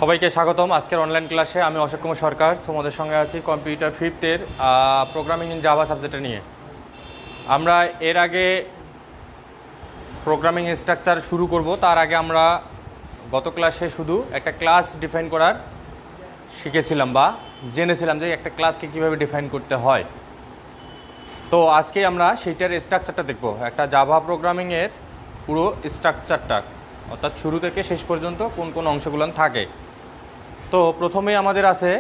সবাইকে স্বাগতম আজকের অনলাইন ক্লাসে। আমি অশোক কুমার সরকার, তোমাদের সঙ্গে আছি কম্পিউটার ফিফথের প্রোগ্রামিং ইন জাভা সাবজেক্টটা নিয়ে। আমরা এর আগে প্রোগ্রামিং স্ট্রাকচার শুরু করব, তার আগে আমরা গত ক্লাসে শুধু একটা ক্লাস ডিফাইন করার শিখেছিলাম বা জেনেছিলাম যে একটা ক্লাসকে কীভাবে ডিফাইন করতে হয়। তো আজকে আমরা সেইটার স্ট্রাকচারটা দেখব, একটা জাভা প্রোগ্রামিংয়ের পুরো স্ট্রাকচারটা, অর্থাৎ শুরু থেকে শেষ পর্যন্ত কোন কোন অংশগুলো থাকে। তো প্রথমেই আমাদের আছে,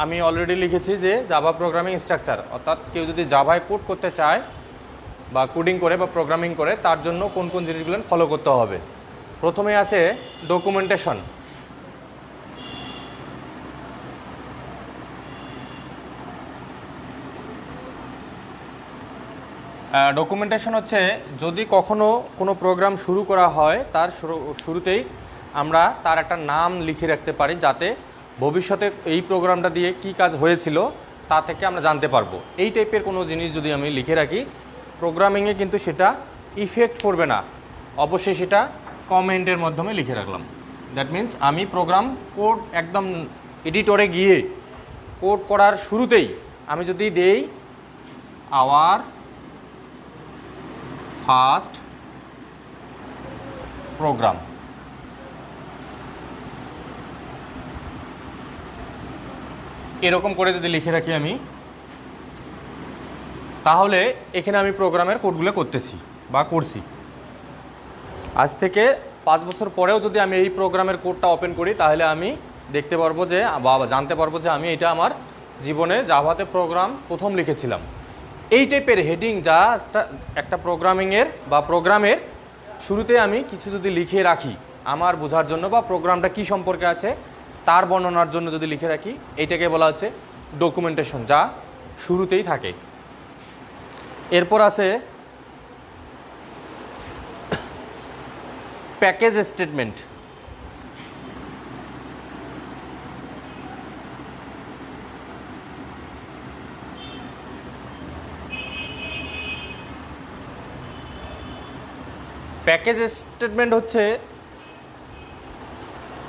আমি অলরেডি লিখেছি যে জাভা প্রোগ্রামিং স্ট্রাকচার, অর্থাৎ কেউ যদি জাভায় কোড করতে চায় বা কোডিং করে বা প্রোগ্রামিং করে তার জন্য কোন কোন জিনিসগুলো ফলো করতে হবে। প্রথমে আছে ডকুমেন্টেশন। ডকুমেন্টেশন হচ্ছে যদি কখনো কোনো প্রোগ্রাম শুরু করা হয় তার শুরুতেই আমরা তার একটা নাম লিখে রাখতে পারি, যাতে ভবিষ্যতে এই প্রোগ্রামটা দিয়ে কি কাজ হয়েছিল তা থেকে আমরা জানতে পারবো। এই টাইপের কোনো জিনিস যদি আমি লিখে রাখি প্রোগ্রামিংয়ে কিন্তু সেটা ইফেক্ট পড়বে না, অবশ্যই সেটা কমেন্টের মাধ্যমে লিখে রাখলাম। দ্যাট মিন্স আমি প্রোগ্রাম কোড একদম এডিটরে গিয়ে কোড করার শুরুতেই আমি যদি দেই আওয়ার ফার্স্ট প্রোগ্রাম, এরকম করে যদি লিখে রাখি আমি, তাহলে এখানে আমি প্রোগ্রামের কোডগুলো করতেছি বা করছি। আজ থেকে 5 বছর পরেও যদি আমি এই প্রোগ্রামের কোডটা ওপেন করি তাহলে আমি দেখতে পারবো যে বা জানতে পারবো যে আমি এটা আমার জীবনে জাভাতে প্রোগ্রাম প্রথম লিখেছিলাম। এই টাইপের হেডিং যা একটা প্রোগ্রামিংয়ের বা প্রোগ্রামের শুরুতে আমি কিছু যদি লিখে রাখি আমার বোঝার জন্য বা প্রোগ্রামটা কী সম্পর্কে আছে তার বর্ণনার জন্য যদি লিখে রাখি, এইটাকে বলা হচ্ছে ডকুমেন্টেশন, যা শুরুতেই থাকে। এরপর আছে প্যাকেজ স্টেটমেন্ট। প্যাকেজ স্টেটমেন্ট হচ্ছে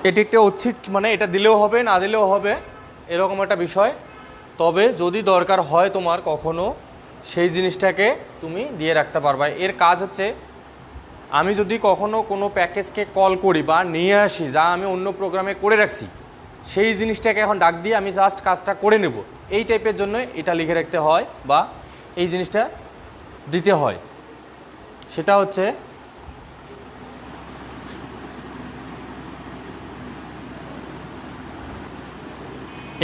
এটি একটা ঐচ্ছিক, মানে এটা দিলেও হবে না দিলেও হবে এরকম একটা বিষয়। তবে যদি দরকার হয় তোমার কখনো, সেই জিনিসটাকে তুমি দিয়ে রাখতে পারবা। এর কাজ হচ্ছে আমি যদি কখনো কোনো প্যাকেজকে কল করি বা নিয়ে আসি যা আমি অন্য প্রোগ্রামে করে রাখছি, সেই জিনিসটাকে এখন ডাক দিয়ে আমি জাস্ট কাজটা করে নেব, এই টাইপের জন্য এটা লিখে রাখতে হয় বা এই জিনিসটা দিতে হয়। সেটা হচ্ছে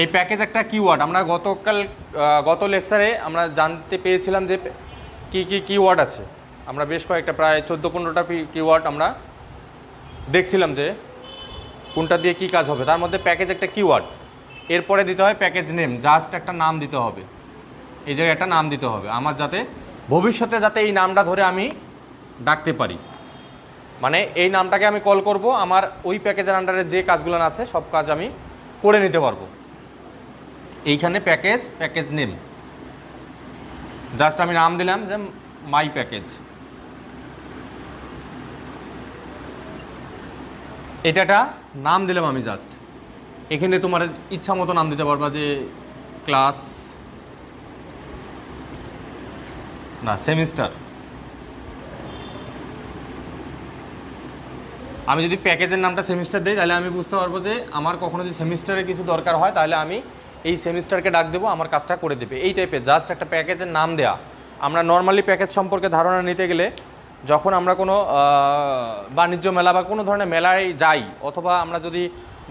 এই প্যাকেজ একটা কিওয়ার্ড। আমরা গত লেকচারে আমরা জানতে পেরেছিলাম যে কি কি কিওয়ার্ড আছে। আমরা বেশ কয়েকটা প্রায় 14-15টা কিওয়ার্ড আমরা দেখছিলাম যে কোনটা দিয়ে কি কাজ হবে। তার মধ্যে প্যাকেজ একটা কিওয়ার্ড। এরপরে দিতে হয় প্যাকেজ নেম, জাস্ট একটা নাম দিতে হবে, এই জায়গায় একটা নাম দিতে হবে আমার, যাতে ভবিষ্যতে যাতে এই নামটা ধরে আমি ডাকতে পারি। মানে এই নামটাকে আমি কল করব, আমার ওই প্যাকেজের আন্ডারে যে কাজগুলো আছে সব কাজ আমি করে নিতে পারবো। এইখানে প্যাকেজ নেম, জাস্ট আমি নাম দিলাম যে মাই প্যাকেজ। এটা নাম দিলাম আমি জাস্ট। এখানে তোমার ইচ্ছা মতো নাম দিতে পারবা, যে ক্লাস না সেমিস্টার। আমি যদি প্যাকেজের নামটা সেমিস্টার দিই তাহলে আমি বুঝতে পারবো যে আমার কখনো যদি সেমিস্টারে কিছু দরকার হয় তাহলে আমি এই সেমিস্টারকে ডাক দেবো, আমার কাজটা করে দেবে। এই টাইপের জাস্ট একটা প্যাকেজের নাম দেয়া। আমরা নর্মালি প্যাকেজ সম্পর্কে ধারণা নিতে গেলে যখন আমরা কোনো বাণিজ্য মেলা বা কোনো ধরনের মেলায় যাই, অথবা আমরা যদি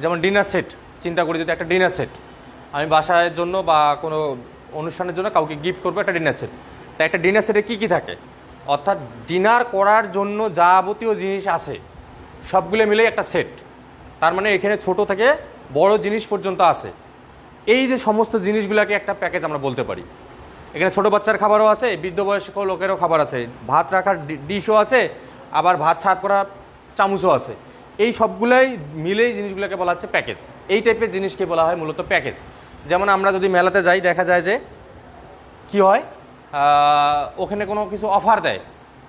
যেমন ডিনার সেট চিন্তা করি, যদি একটা ডিনার সেট আমি বাসার জন্য বা কোনো অনুষ্ঠানের জন্য কাউকে গিফট করবো একটা ডিনার সেট, তা একটা ডিনার সেটে কী কী থাকে, অর্থাৎ ডিনার করার জন্য যাবতীয় জিনিস আছে সবগুলো মিলেই একটা সেট। তার মানে এখানে ছোট থেকে বড় জিনিস পর্যন্ত আছে। এই যে সমস্ত জিনিসগুলোকে একটা প্যাকেজ আমরা বলতে পারি। এখানে ছোট বাচ্চার খাবারও আছে, বৃদ্ধ বয়স্ক লোকেরও খাবার আছে, ভাত রাখার ডিশও আছে, আবার ভাত সার্ভ করা চামচও আছে। এই সবগুলাই মিলেই জিনিসগুলোকে বলা হচ্ছে প্যাকেজ। এই টাইপের জিনিসকে বলা হয় মূলত প্যাকেজ। যেমন আমরা যদি মেলাতে যাই দেখা যায় যে কি হয়, ওখানে কোনো কিছু অফার দেয়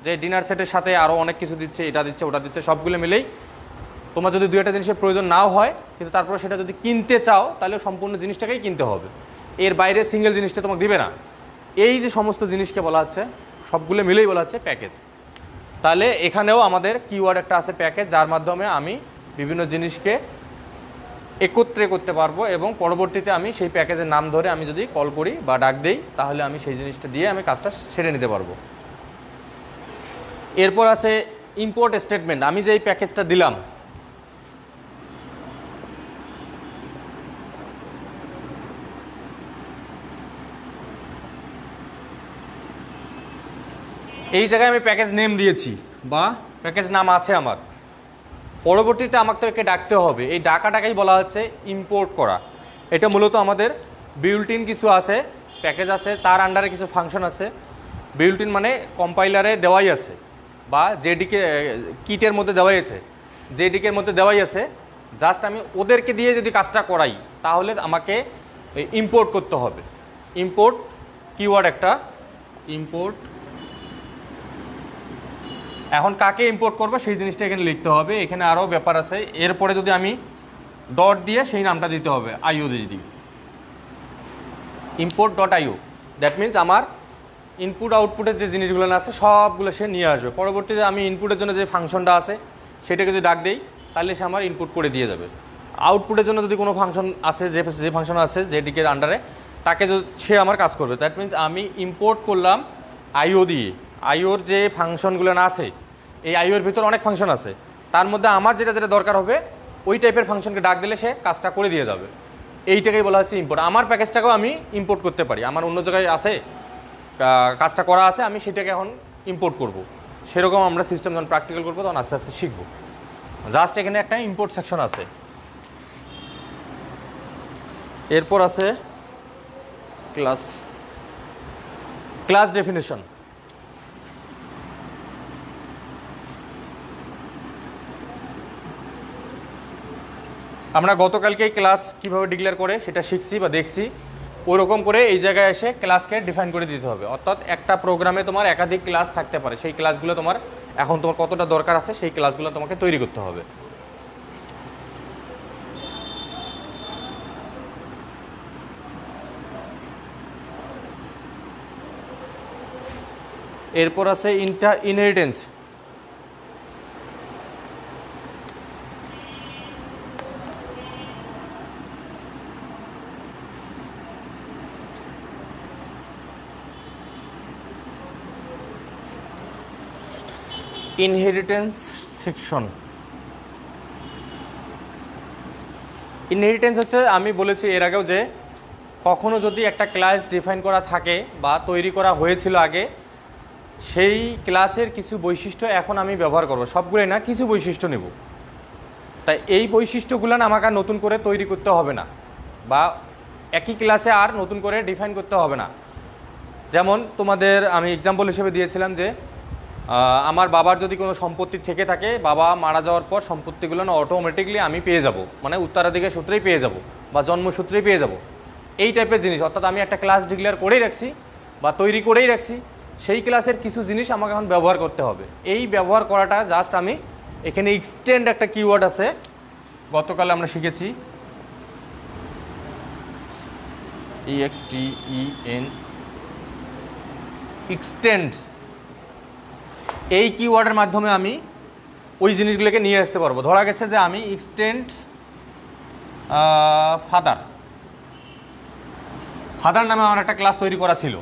যে ডিনার সেটের সাথে আরও অনেক কিছু দিচ্ছে, এটা দিচ্ছে ওটা দিচ্ছে, সবগুলো মিলেই তোমার যদি 2-একটা জিনিসের প্রয়োজন নাও হয়, কিন্তু তারপরে সেটা যদি কিনতে চাও তাহলে সম্পূর্ণ জিনিসটাকেই কিনতে হবে, এর বাইরে সিঙ্গেল জিনিসটা তোমাকে দিবে না। এই যে সমস্ত জিনিসকে বলা হচ্ছে, সবগুলো মিলেই বলা হচ্ছে প্যাকেজ। তাহলে এখানেও আমাদের কিওয়ার্ড একটা আছে প্যাকেজ, যার মাধ্যমে আমি বিভিন্ন জিনিসকে একত্রে করতে পারবো এবং পরবর্তীতে আমি সেই প্যাকেজের নাম ধরে আমি যদি কল করি বা ডাক দেই তাহলে আমি সেই জিনিসটা দিয়ে আমি কাজটা সেরে নিতে পারবো। এরপর আছে ইম্পোর্ট স্টেটমেন্ট। আমি যে এই প্যাকেজটা দিলাম, এই জায়গায় আমি প্যাকেজ নেম দিয়েছি বা প্যাকেজ নাম আছে আমার, পরবর্তীতে আমাকে একে ডাকতে হবে। এই ডাকাটাকেই বলা হচ্ছে ইম্পোর্ট করা। এটা মূলত আমাদের বিল্ট ইন কিছু আছে, প্যাকেজ আছে, তার আন্ডারে কিছু ফাংশন আছে। বিল্ট ইন মানে কম্পাইলারে দেওয়াই আছে বা জেডিকে কিটের মধ্যে দেওয়াই আছে, জেডিকের মধ্যে দেওয়াই আছে। জাস্ট আমি ওদেরকে দিয়ে যদি কাজটা করাই তাহলে আমাকে ইম্পোর্ট করতে হবে। ইম্পোর্ট কিওয়ার্ড একটা, ইম্পোর্ট। এখন কাকে ইম্পোর্ট করবো সেই জিনিসটা এখানে লিখতে হবে। এখানে আরও ব্যাপার আছে। এরপরে যদি আমি ডট দিয়ে সেই নামটা দিতে হবে, আইও দিয়ে দিই, import dot IO. That means আমার ইনপুট আউটপুটের যে জিনিসগুলো আছে সবগুলো সে নিয়ে আসবে। পরবর্তীতে আমি ইনপুটের জন্য যে ফাংশনটা আছে সেটাকে যদি ডাক দিই তাহলে সে আমার ইনপুট করে দিয়ে যাবে। আউটপুটের জন্য যদি কোনো ফাংশন আছে, যে ফাংশন আছে যেটিকে আন্ডারে, তাকে সে আমার কাজ করবে। দ্যাট মিনস আমি ইম্পোর্ট করলাম আইও দিয়ে। আইওর যে ফাংশনগুলো না আছে, এই আইওর ভিতর অনেক ফাংশন আছে, তার মধ্যে আমার যেটা যেটা দরকার হবে ওই টাইপের ফাংশনকে ডাক দিলে সে কাজটা করে দিয়ে যাবে। এইটাকেই বলা হচ্ছে ইম্পোর্ট। আমার প্যাকেজটাকেও আমি ইম্পোর্ট করতে পারি, আমার অন্য জায়গায় আছে কাজটা করা আছে, আমি সেটাকে এখন ইম্পোর্ট করব। সেরকম আমরা সিস্টেম যখন প্র্যাকটিক্যাল করবো তখন আস্তে আস্তে শিখবো। জাস্ট এখানে একটা ইম্পোর্ট সেকশন আছে। এরপর আছে ক্লাস ডেফিনেশন। আমরা গতকালকেই ক্লাস কিভাবে ডিক্লেয়ার করে সেটা শিখছি বা দেখছি। ওরকম করে এই জায়গায় এসে ক্লাসকে ডিফাইন করে দিতে হবে। অর্থাৎ একটা প্রোগ্রামে তোমার একাধিক ক্লাস থাকতে পারে, সেই ক্লাসগুলো তোমার এখন তোমার কতটা দরকার আছে সেই ক্লাসগুলো তোমাকে তৈরি করতে হবে। এরপর আছে ইনহেরিটেন্স। Inheritance section. ইনহেরিটেন্স হচ্ছে, আমি বলেছি এর আগেও যে কখনো যদি একটা ক্লাস ডিফাইন করা থাকে বা তৈরি করা হয়েছিল আগে, সেই ক্লাসের কিছু বৈশিষ্ট্য এখন আমি ব্যবহার করব, সবগুলোই না, কিছু বৈশিষ্ট্য নেব। তাই এই বৈশিষ্ট্যগুলো আমাকে আর নতুন করে তৈরি করতে হবে না বা একই ক্লাসে আর নতুন করে ডিফাইন করতে হবে না। যেমন তোমাদের আমি এক্সাম্পল হিসেবে দিয়েছিলাম যে আমার বাবার যদি কোনো সম্পত্তি থেকে থাকে, বাবা মারা যাওয়ার পর সম্পত্তিগুলো না অটোমেটিকলি আমি পেয়ে যাব, মানে উত্তরাধিকার সূত্রেই পেয়ে যাব বা জন্মসূত্রেই পেয়ে যাব, এই টাইপের জিনিস। অর্থাৎ আমি একটা ক্লাস ডিক্লেয়ার করেই রাখছি বা তৈরি করেই রাখছি, সেই ক্লাসের কিছু জিনিস আমাকে এখন ব্যবহার করতে হবে। এই ব্যবহার করাটা জাস্ট আমি এখানে এক্সটেন্ড একটা কিওয়ার্ড আছে, গতকাল আমরা শিখেছি, EXTEN, এক্সটেন্ড। এই কিওয়ার্ডের মাধ্যমে আমি ওই জিনিসগুলোকে নিয়ে আসতে পারবো। ধরা গেছে যে আমি এক্সটেন্ড ফাদার নামে আমার একটা ক্লাস তৈরি করা ছিল,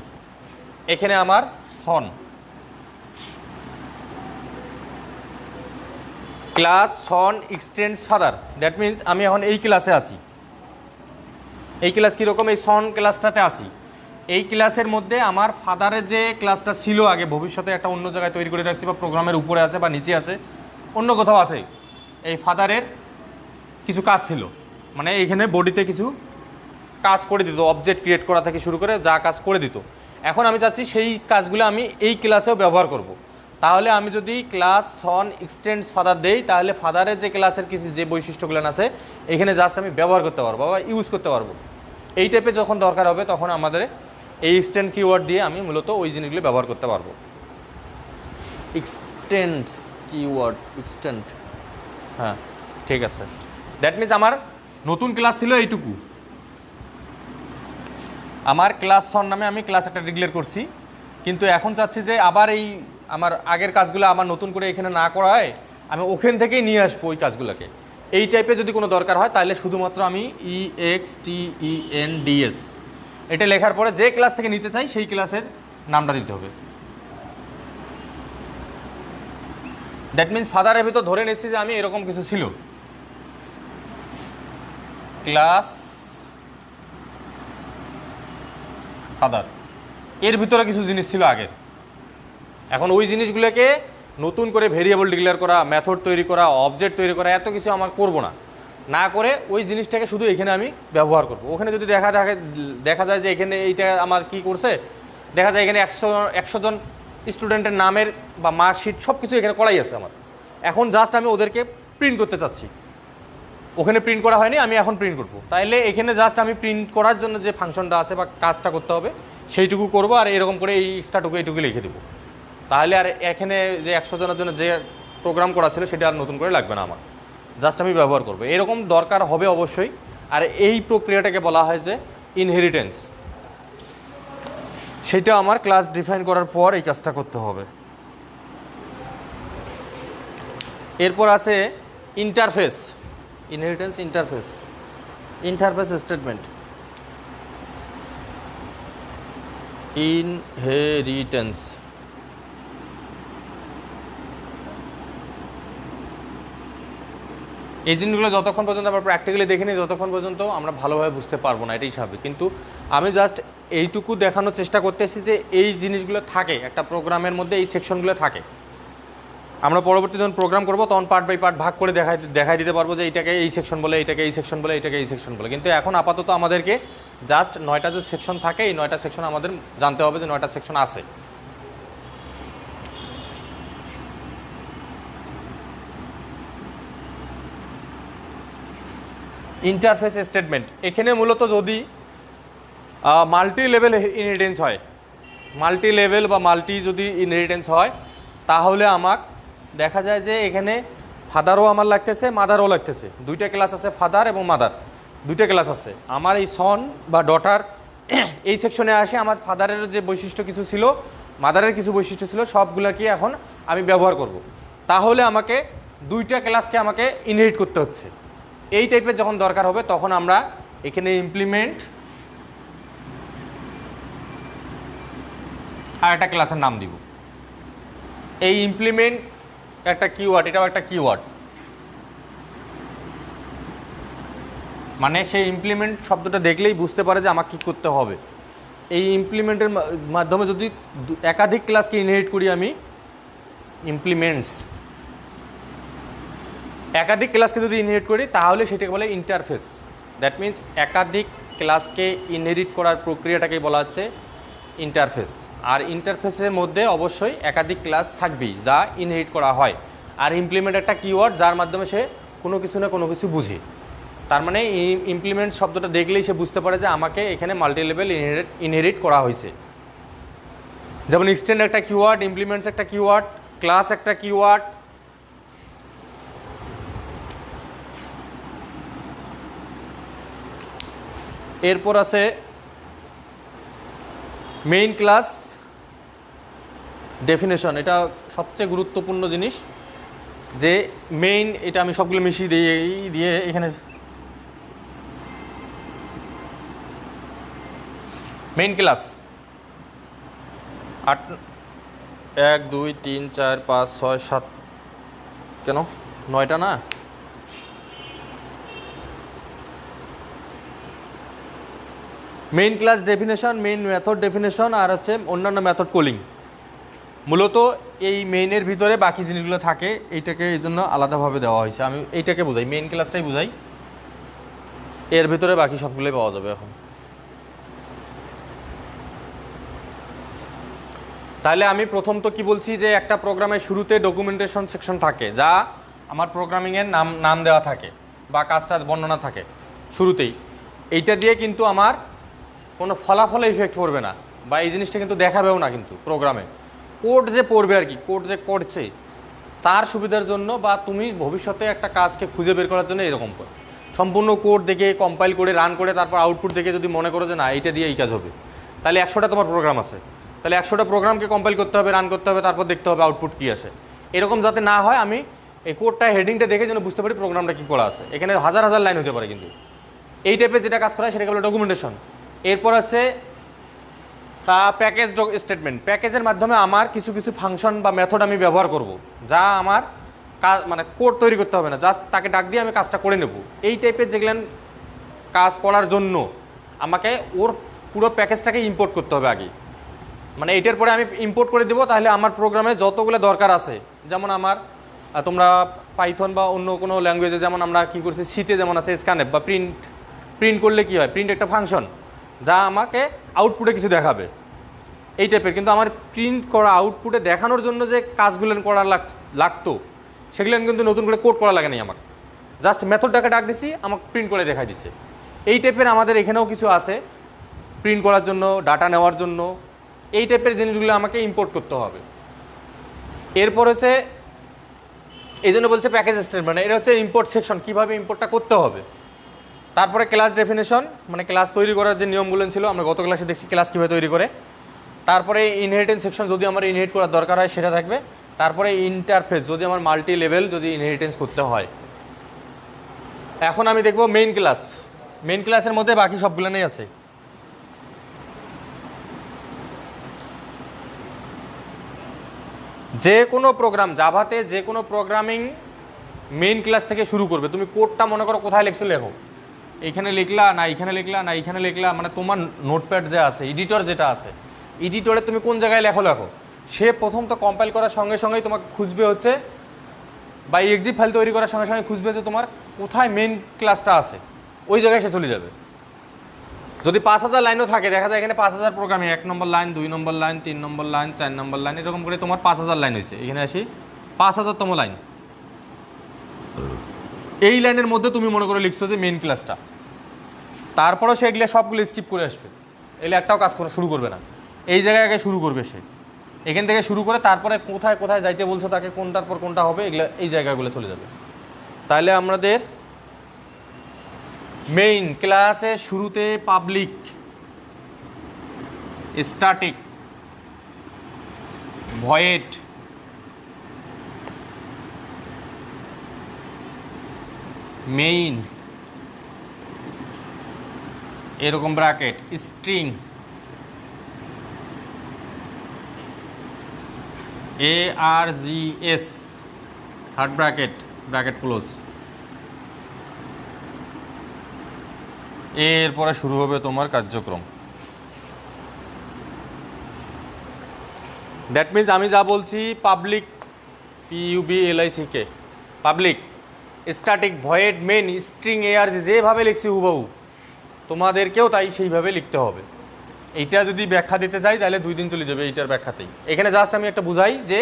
এখানে আমার son class son extends father. That means আমি এখন এই ক্লাসে আছি। এই ক্লাস কীরকম? এই সন ক্লাসটাতে আছি। এই ক্লাসের মধ্যে আমার ফাদারের যে ক্লাসটা ছিল আগে, ভবিষ্যতে একটা অন্য জায়গায় তৈরি করে রাখছি বা প্রোগ্রামের উপরে আছে বা নিচে আছে, অন্য কোথাও আছে, এই ফাদারের কিছু কাজ ছিল, মানে এইখানে বডিতে কিছু কাজ করে দিত, অবজেক্ট ক্রিয়েট করা থেকে শুরু করে যা কাজ করে দিত। এখন আমি চাচ্ছি সেই কাজগুলো আমি এই ক্লাসেও ব্যবহার করব। তাহলে আমি যদি ক্লাস সন এক্সটেন্ডস ফাদার দেই, তাহলে ফাদারের যে ক্লাসের কিছু যে বৈশিষ্ট্যগুলো আছে এখানে জাস্ট আমি ব্যবহার করতে পারবো বা ইউজ করতে পারবো। এই টাইপের যখন দরকার হবে তখন আমাদের এই এক্সটেন্ড কিওয়ার্ড দিয়ে আমি মূলত ওই জিনিসগুলো ব্যবহার করতে পারবো। এক্সটেন্ডস কিওয়ার্ড, এক্সটেন্ড, হ্যাঁ ঠিক আছে, দ্যাট মিনস আমার নতুন ক্লাস ছিল এইটুকু। আমার ক্লাস সন নামে আমি ক্লাস একটা ডিক্লেয়ার করছি, কিন্তু এখন চাচ্ছি যে আবার এই আমার আগের কাজগুলো আমার নতুন করে এখানে না করায় আমি ওখান থেকেই নিয়ে আসবো ওই কাজগুলোকে। এই টাইপের যদি কোনো দরকার হয় তাহলে শুধুমাত্র আমি EXTENDS এটা লেখার পরে যে ক্লাস থেকে নিতে চাই সেই ক্লাসের নামটা দিতে হবে। দ্যাট মিনস ফাদারের ভিতর ধরে নিচ্ছি যে আমি এরকম কিছু ছিল, ক্লাস ফাদার, এর ভিতরে কিছু জিনিস ছিল আগের। এখন ওই জিনিসগুলোকে নতুন করে ভেরিয়েবল ডিক্লেয়ার করা, মেথড তৈরি করা, অবজেক্ট তৈরি করা, এত কিছু আমার করব না। না করে ওই জিনিসটাকে শুধু এখানে আমি ব্যবহার করব। ওখানে যদি দেখা যায় যে এখানে এইটা আমার কি করছে, দেখা যায় এখানে 100 জন স্টুডেন্টের নামের বা মার্কশিট সব কিছু এখানে করাই আছে আমার। এখন জাস্ট আমি ওদেরকে প্রিন্ট করতে চাচ্ছি, ওখানে প্রিন্ট করা হয়নি, আমি এখন প্রিন্ট করব। তাইলে এখানে জাস্ট আমি প্রিন্ট করার জন্য যে ফাংশনটা আছে বা কাজটা করতে হবে সেইটুকু করব, আর এরকম করে এই এক্সট্রাটুকু এইটুকু লিখে দেবো। তাহলে আর এখানে যে 100 জনের জন্য যে প্রোগ্রাম করা ছিল সেটা আর নতুন করে লাগবে না আমার, জাস্ট আমি ব্যবহার করবো। এরকম দরকার হবে অবশ্যই। আর এই প্রক্রিয়াটাকে বলা হয় যে ইনহেরিটেন্স। সেটা আমার ক্লাস ডিফাইন করার পর এই কাজটা করতে হবে। এরপর আছে interface, inheritance interface, interface statement. Inheritance এই জিনিসগুলো যতক্ষণ পর্যন্ত আমরা প্র্যাকটিক্যালি দেখিনি ততক্ষণ পর্যন্ত আমরা ভালোভাবে বুঝতে পারবো না, এটাই স্বাভাবিক। কিন্তু আমি জাস্ট এইটুকু দেখানোর চেষ্টা করতেছি যে এই জিনিসগুলো থাকে একটা প্রোগ্রামের মধ্যে, এই সেকশনগুলো থাকে। আমরা পরবর্তী যখন প্রোগ্রাম করবো তখন পার্ট বাই পার্ট ভাগ করে দেখাই দিতে পারবো যে এইটাকে এই সেকশন বলে, এইটাকে এই সেকশন বলে, এইটাকে এই সেকশন বলে। কিন্তু এখন আপাতত আমাদেরকে জাস্ট 9টা যে সেকশন থাকে এই 9টা সেকশন আমাদের জানতে হবে যে 9টা সেকশন আছে। ইন্টারফেস স্টেটমেন্ট এখানে মূলত যদি মাল্টি লেভেল ইনহেরিটেন্স হয়, মাল্টি লেভেল বা মাল্টি যদি ইনহেরিটেন্স হয় তাহলে আমার দেখা যায় যে এখানে ফাদারও আমার লাগতেছে, মাদারও লাগতেছে। দুইটা ক্লাস আছে, ফাদার এবং মাদার দুইটা ক্লাস আছে। আমার এই সন বা ডটার এই সেকশনে আসে আমার ফাদারের যে বৈশিষ্ট্য কিছু ছিল, মাদারের কিছু বৈশিষ্ট্য ছিল, সবগুলোকে এখন আমি ব্যবহার করব। তাহলে আমাকে দুইটা ক্লাসকে আমাকে ইনহেরিট করতে হচ্ছে। এই টাইপের যখন দরকার হবে তখন আমরা এখানে ইমপ্লিমেন্ট আর একটা ক্লাসের নাম দিব। এই ইমপ্লিমেন্ট একটা কিওয়ার্ড, এটাও একটা কিওয়ার্ড, মানে সেই ইমপ্লিমেন্ট শব্দটা দেখলেই বুঝতে পারে যে আমাকে কী করতে হবে। এই ইমপ্লিমেন্টের মাধ্যমে যদি একাধিক ক্লাসকে ইনহেরিট করি আমি, ইমপ্লিমেন্টস একাধিক ক্লাসকে যদি ইনহেরিট করি তাহলে সেটাকে বলে ইন্টারফেস। দ্যাট মিনস একাধিক ক্লাসকে ইনহেরিট করার প্রক্রিয়াটাকে বলা হচ্ছে ইন্টারফেস। আর ইন্টারফেসের মধ্যে অবশ্যই একাধিক ক্লাস থাকবেই যা ইনহেরিট করা হয়। আর ইমপ্লিমেন্ট একটা কিওয়ার্ড যার মাধ্যমে সে কোনো কিছু না কোনো কিছু বুঝে। তার মানে ইমপ্লিমেন্ট শব্দটা দেখলেই সে বুঝতে পারে যে আমাকে এখানে মাল্টি লেভেল ইনহেরিট করা হয়েছে। যেমন এক্সটেন্ড একটা কিওয়ার্ড, ইমপ্লিমেন্টস একটা কিওয়ার্ড, ক্লাস একটা কিওয়ার্ড। এরপর আছে মেইন ক্লাস ডেফিনেশন। এটা সবচেয়ে গুরুত্বপূর্ণ জিনিস যে মেইন, এটা আমি সবগুলো মিশিয়ে দিয়ে এখানে মেইন ক্লাস 8 1 2 3 4 5 6 7 কেন 9টা না? Main class definition, main method definition, আর হচ্ছে অন্যান্য মেথড কলিং। মূলত এই মেইনের ভিতরে বাকি জিনিসগুলো থাকে, এইটাকে এই জন্য আলাদাভাবে দেওয়া হয়েছে। আমি এইটাকে বুঝাই, মেইন ক্লাসটাই বুঝাই, এর ভিতরে বাকি সবগুলোই পাওয়া যাবে এখন। তাহলে আমি প্রথম তো কি বলছি যে একটা প্রোগ্রামের শুরুতে ডকুমেন্টেশন সেকশন থাকে যা আমার প্রোগ্রামিংয়ের নাম দেওয়া থাকে বা কাজটা বর্ণনা থাকে শুরুতেই। এইটা দিয়ে কিন্তু আমার কোনো ফলাফলে ইফেক্ট পড়বে না বা এই জিনিসটা কিন্তু দেখাবেও না কিন্তু প্রোগ্রামে। কোড যে পড়বে আর কি, কোড যে করছে তার সুবিধার জন্য বা তুমি ভবিষ্যতে একটা কাজকে খুঁজে বের করার জন্য এরকম করো। সম্পূর্ণ কোড দেখে কম্পাইল করে রান করে তারপর আউটপুট দেখে যদি মনে করো যে না এইটা দিয়ে এই কাজ হবে, তাহলে 100টা তোমার প্রোগ্রাম আছে, তাহলে 100টা প্রোগ্রামকে কম্পাইল করতে হবে, রান করতে হবে, তারপর দেখতে হবে আউটপুট কী আসে। এরকম যাতে না হয় আমি এই কোডটা হেডিংটা দেখে যেন বুঝতে পারি প্রোগ্রামটা কী করা আছে। এখানে হাজার হাজার লাইন হতে পারে, কিন্তু এই টাইপের যেটা কাজ করা হয় সেটাকে বলে ডকুমেন্টেশন। এরপর আছে প্যাকেজ স্টেটমেন্ট। প্যাকেজের মাধ্যমে আমার কিছু কিছু ফাংশন বা মেথড আমি ব্যবহার করব, যা আমার কাজ মানে কোড তৈরি করতে হবে না, জাস্ট তাকে ডাক দিয়ে আমি কাজটা করে নেব। এই টাইপের যেগুলো কাজ করার জন্য আমাকে ওর পুরো প্যাকেজটাকে ইম্পোর্ট করতে হবে আগে। মানে এইটার পরে আমি ইম্পোর্ট করে দেবো, তাহলে আমার প্রোগ্রামে যতগুলো দরকার আছে, যেমন আমার তোমরা পাইথন বা অন্য কোনো ল্যাঙ্গুয়েজে যেমন আমরা কী করছি, সিতে যেমন আছে স্ক্যানএফ বা প্রিন্ট করলে কি হয়, প্রিন্ট একটা ফাংশন যা আমাকে আউটপুটে কিছু দেখাবে এই টাইপের। কিন্তু আমার প্রিন্ট করা আউটপুটে দেখানোর জন্য যে কাজগুলো করার লাগতো সেগুলো কিন্তু নতুন করে কোড করা লাগে নাই, আমাকে জাস্ট মেথডটাকে ডাক দিছি, আমাকে প্রিন্ট করে দেখাই দিচ্ছে। এই টাইপের আমাদের এখানেও কিছু আছে প্রিন্ট করার জন্য, ডাটা নেওয়ার জন্য, এই টাইপের জিনিসগুলো আমাকে ইম্পোর্ট করতে হবে। এরপর হচ্ছে এই জন্য বলছে প্যাকেজ স্টেটমেন্ট, এটা হচ্ছে ইম্পোর্ট সেকশন, কীভাবে ইম্পোর্টটা করতে হবে। তারপরে ক্লাস ডেফিনেশন, মানে ক্লাস তৈরি করার যে নিয়মগুলো ছিল, আমরা গত ক্লাসে দেখছি ক্লাস কীভাবে তৈরি করে। তারপরে ইনহেরিটেন্স সেকশন, যদি আমার ইনহেরিট করার দরকার হয় সেটা থাকবে। তারপরে ইন্টারফেস, যদি আমার মাল্টি লেভেল যদি ইনহেরিটেন্স করতে হয়। এখন আমি দেখব মেইন ক্লাস। মেইন ক্লাসের মধ্যে বাকি সবগুলো নেই আছে। যে কোনো প্রোগ্রাম জাভাতে, যে কোনো প্রোগ্রামিং মেইন ক্লাস থেকে শুরু করবে। তুমি কোডটা মনে করো কোথায় লিখছো, লেখো এইখানে লিখলা না এইখানে লিখলা না এইখানে লিখলা, মানে তোমার নোটপ্যাড যে আছে, এডিটর যেটা আছে, এডিটরে তুমি কোন জায়গায় লেখো, সে প্রথম তো কম্পাইল করার সঙ্গে সঙ্গেই তোমাকে খুঁজবে হচ্ছে, বা এক্সিট ফাইল তৈরি করার সঙ্গে সঙ্গে খুঁজবে যে তোমার কোথায় মেইন ক্লাসটা আছে, ওই জায়গায় সে চলে যাবে। যদি 5000 লাইনও থাকে, দেখা যায় এখানে 5000 প্রোগ্রামে 1 নম্বর লাইন, 2 নম্বর লাইন, 3 নম্বর লাইন, 4 নম্বর লাইন, এরকম করে তোমার 5000 লাইন হয়েছে। এখানে আসি 5000তম লাইন, এই লাইনের মধ্যে তুমি মনে করে লিখছো যে মেইন ক্লাসটা, তারপরেও সে এগুলো সবগুলো স্কিপ করে আসবে, এগুলো একটাও কাজ করা শুরু করবে না। এই জায়গায় আগে শুরু করবে সে, এখান থেকে শুরু করে তারপরে কোথায় কোথায় যাইতে বলছো তাকে, কোনটার পর কোনটা হবে, এগুলো এই জায়গাগুলো চলে যাবে। তাহলে আমাদের মেইন ক্লাসে শুরুতে পাবলিক, স্ট্যাটিক, ভয়েড, মেইন, এরকম bracket, string, ARGS, third bracket, bracket close, এরপরে শুরু হবে তোমার কার্যক্রম। দ্যাট মিনস আমি যা বলছি, public, PUBLICK, public, static, void, main, string, ARG, যেভাবে লিখছি হুবহু তোমাদেরকেও তাই সেইভাবে লিখতে হবে। এইটা যদি ব্যাখ্যা দিতে যাই তাহলে 2 দিন চলে যাবে এইটার ব্যাখ্যাতেই। এখানে জাস্ট আমি একটা বুঝাই যে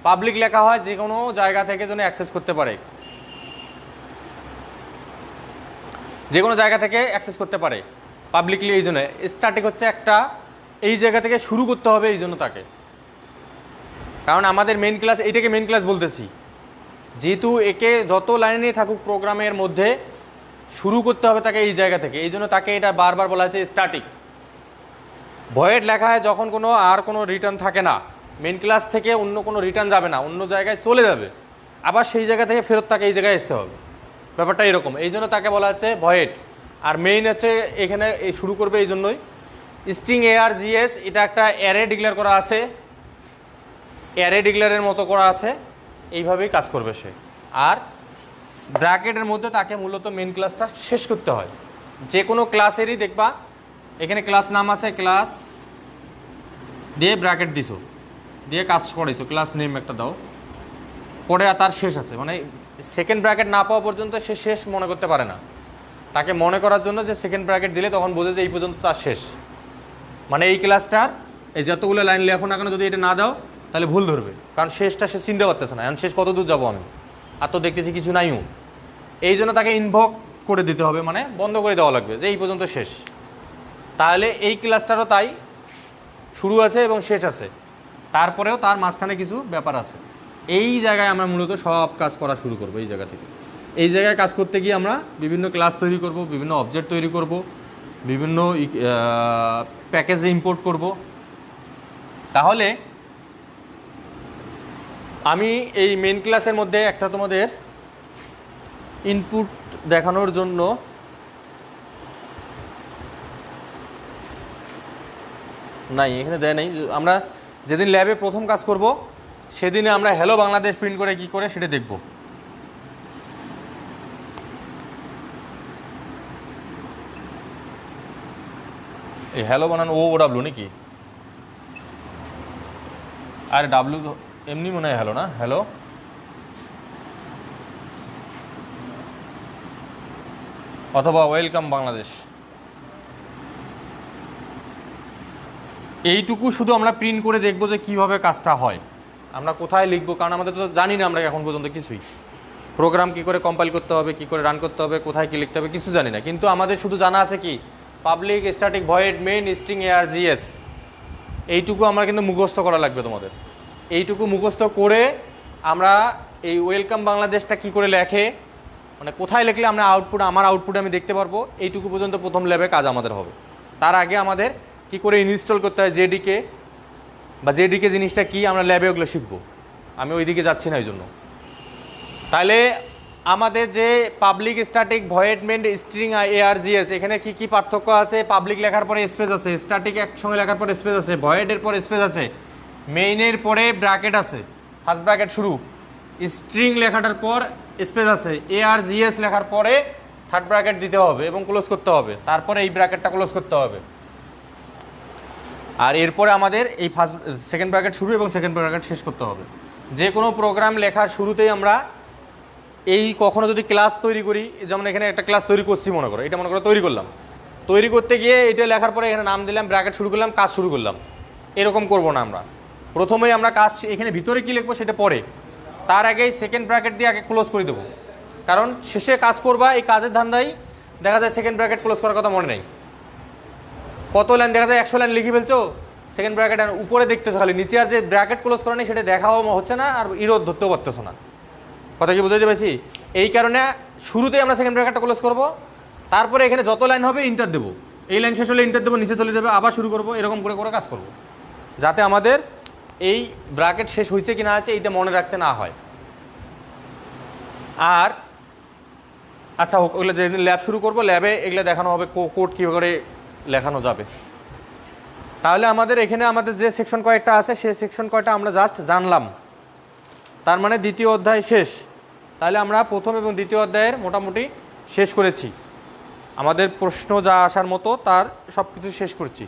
পাবলিক লেখা হয় যে কোনো জায়গা থেকে যেন অ্যাক্সেস করতে পারে, যে কোনো জায়গা থেকে অ্যাক্সেস করতে পারে পাবলিকলি। এই জন্য স্ট্যাটিক হচ্ছে একটা এই জায়গা থেকে শুরু করতে হবে, এই জন্য তাকে, কারণ আমাদের মেইন ক্লাস, এটাকে মেইন ক্লাস বলতেছি যেহেতু একে যত লাইনে থাকুক প্রোগ্রামের মধ্যে শুরু করতে হবে তাকে এই জায়গা থেকে, এই জন্য তাকে এটা বারবার বলা হয়েছে স্ট্যাটিক। ভয়েড লেখা হয় যখন কোনো রিটার্ন থাকে না, মেইন ক্লাস থেকে অন্য কোনো রিটার্ন যাবে না, অন্য জায়গায় চলে যাবে, আবার সেই জায়গা থেকে ফেরত তাকে এই জায়গায় আসতে হবে, ব্যাপারটা এরকম। এই জন্য তাকে বলা হচ্ছে ভয়েড। আর মেইন হচ্ছে এখানে শুরু করবে, এই জন্যই। স্ট্রিং, ARGS, এটা একটা অ্যারে ডিক্লেয়ার করা আছে, অ্যারে ডিক্লেয়ারের মতো করা আছে, এইভাবেই কাজ করবে সে। আর ব্র্যাকেটের মধ্যে তাকে মূলত মেইন ক্লাসটা শেষ করতে হয়। যে কোনো ক্লাসেরই দেখবা এখানে ক্লাস নাম আছে, ক্লাস দিয়ে ব্র্যাকেট দিছো, দিয়ে কাজ করেছো, ক্লাস নেম একটা দাও, পরে তার শেষ আছে, মানে সেকেন্ড ব্র্যাকেট না পাওয়া পর্যন্ত সে শেষ মনে করতে পারে না। তাকে মনে করার জন্য যে সেকেন্ড ব্র্যাকেট দিলে তখন বোঝে যে এই পর্যন্ত তার শেষ, মানে এই ক্লাসটার এই যতগুলো লাইন লেখো না কেন যদি এটা না দাও তাহলে ভুল ধরবে, কারণ শেষটা সে চিনতে পারতেছে না, এখন শেষ কত দূর যাবো আমি, আর তো দেখতেছি কিছু নাইও। এই জন্য তাকে ইনভক করে দিতে হবে, মানে বন্ধ করে দেওয়া লাগবে যে এই পর্যন্ত শেষ। তাহলে এই ক্লাসটারও তাই শুরু আছে এবং শেষ আছে, তারপরেও তার মাঝখানে কিছু ব্যাপার আছে। এই জায়গায় আমরা মূলত সব কাজ করা শুরু করব। এই জায়গা থেকে এই জায়গায় কাজ করতে গিয়ে আমরা বিভিন্ন ক্লাস তৈরি করব, বিভিন্ন অবজেক্ট তৈরি করব, বিভিন্ন প্যাকেজে ইম্পোর্ট করব। তাহলে আমি এই মেন ক্লাসের মধ্যে একটা তোমাদের ইনপুট দেখানোর জন্য নাই, এখানে দেয় নাই। আমরা যেদিন ল্যাবে প্রথম কাজ করব সেদিনে আমরা হ্যালো বাংলাদেশ প্রিন্ট করে কি করে সেটা দেখব। এই হ্যালো বানানো ও ডাব্লু নাকি? আর ডাব্লু এমনি মনে হয় হ্যালো, না হ্যালো। অথবা ওয়েলকাম বাংলাদেশ। এইটুকু শুধু আমরা প্রিন্ট করে দেখব যে কীভাবে কাজটা হয়, আমরা কোথায় লিখবো, কারণ আমাদের তো জানি না আমরা এখন পর্যন্ত কিছুই। প্রোগ্রাম কী করে কম্পাইল করতে হবে, কী করে রান করতে হবে, কোথায় কী লিখতে হবে কিছু জানি না। কিন্তু আমাদের শুধু জানা আছে কি public static void main string args, এইটুকু আমরা কিন্তু মুখস্থ করা লাগবে তোমাদের। এইটুকু মুখস্থ করে আমরা এই ওয়েলকাম বাংলাদেশটা কি করে লেখে, মানে কোথায় লিখলে আমরা আমার আউটপুট আমি দেখতে পারবো, এইটুকু পর্যন্ত প্রথম ল্যাবে কাজ আমাদের হবে। তার আগে আমাদের কি করে ইনস্টল করতে হয় জেডিকে, বা জেডিকে জিনিসটা কি আমরা ল্যাবে ওগুলো শিখবো। আমি ওই দিকে যাচ্ছি না এই জন্য। তাহলে আমাদের যে public static void main string args, এখানে কি কি পার্থক্য আছে? পাবলিক লেখার পরে স্পেস আছে, স্ট্যাটিক একসঙ্গে লেখার পরে স্পেস আছে, ভয়েডের পরে স্পেস আছে, মেইনের পরে ব্র্যাকেট আছে, ফার্স্ট ব্র্যাকেট শুরু, স্ট্রিং লেখাটার পর স্পেস আছে, args লেখার পরে থার্ড ব্র্যাকেট দিতে হবে এবং ক্লোজ করতে হবে, তারপরে এই ব্র্যাকেটটা ক্লোজ করতে হবে। আর এরপরে আমাদের এই সেকেন্ড ব্র্যাকেট শুরু এবং সেকেন্ড ব্র্যাকেট শেষ করতে হবে। যে কোনো প্রোগ্রাম লেখার শুরুতেই আমরা এই কখনো যদি ক্লাস তৈরি করি, যেমন এখানে একটা ক্লাস তৈরি করছি মনে করো, এটা মনে করো তৈরি করলাম, তৈরি করতে গিয়ে এটা লেখার পরে এখানে নাম দিলাম, ব্র্যাকেট শুরু করলাম, কাজ শুরু করলাম, এরকম করব না আমরা। প্রথমেই আমরা কাজ এখানে ভিতরে কি লিখবো সেটা পরে, তার আগেই সেকেন্ড ব্র্যাকেট দিয়ে আগে ক্লোজ করে দেবো। কারণ শেষে কাজ করবা, এই কাজের ধান্দাই দেখা যায় সেকেন্ড ব্র্যাকেট ক্লোজ করার কথা মনে নেই। কত লাইন দেখা যায় 100 লাইন লিখে ফেলছো, সেকেন্ড ব্র্যাকেট আর উপরে দেখতেছো খালি, নিচে আর যে ব্র্যাকেট ক্লোজ করা নেই সেটা দেখাও হচ্ছে না, আর ইরোধ ধরতেও পারতেছো না। কথা কি বুঝাইতে পারছি? এই কারণে শুরুতেই আমরা সেকেন্ড ব্র্যাকেটটা ক্লোজ করব, তারপরে এখানে যত লাইন হবে ইন্টার দেবো, এই লাইন শেষ হলে ইন্টার দেবো, নিচে চলে যাবে, আবার শুরু করব, এরকম করে করে কাজ করব, যাতে আমাদের এই ব্র্যাকেট শেষ হয়েছে কি না আছে এইটা মনে রাখতে না হয়। আর আচ্ছা হোক, ওগুলো যেদিন ল্যাব শুরু করব ল্যাবে এগুলো দেখানো হবে কোড কী করে লেখানো যাবে। তাহলে আমাদের এখানে আমাদের যে সেকশন কয়েকটা আছে সেই সেকশন কয়টা আমরা জাস্ট জানলাম, তার মানে দ্বিতীয় অধ্যায় শেষ। তাহলে আমরা প্রথম এবং দ্বিতীয় অধ্যায়ের মোটামুটি শেষ করেছি, আমাদের প্রশ্ন যা আসার মতো তার সব কিছু শেষ করছি।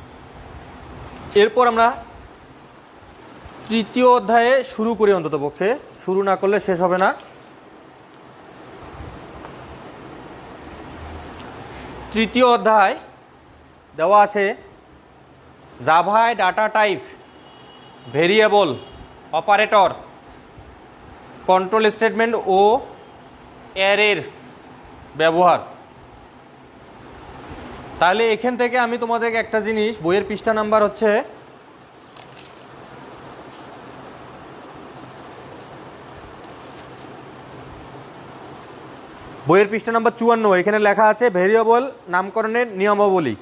এরপর আমরা তৃতীয় অধ্যায়ে শুরু করি, অন্তত পক্ষে শুরু না করলে শেষ হবে না। তৃতীয় অধ্যায় দেওয়া আছে জাভায় data type, variable, operator, control statement ও অ্যারের ব্যবহার। তাহলে এখান থেকে আমি তোমাদেরকে একটা জিনিস, বইয়ের পৃষ্ঠা নাম্বার হচ্ছে বইয়ের পৃষ্ঠা নাম্বার 54, এখানে লেখা আছে ভেরিয়েবল নামকরণের নিয়মাবলী।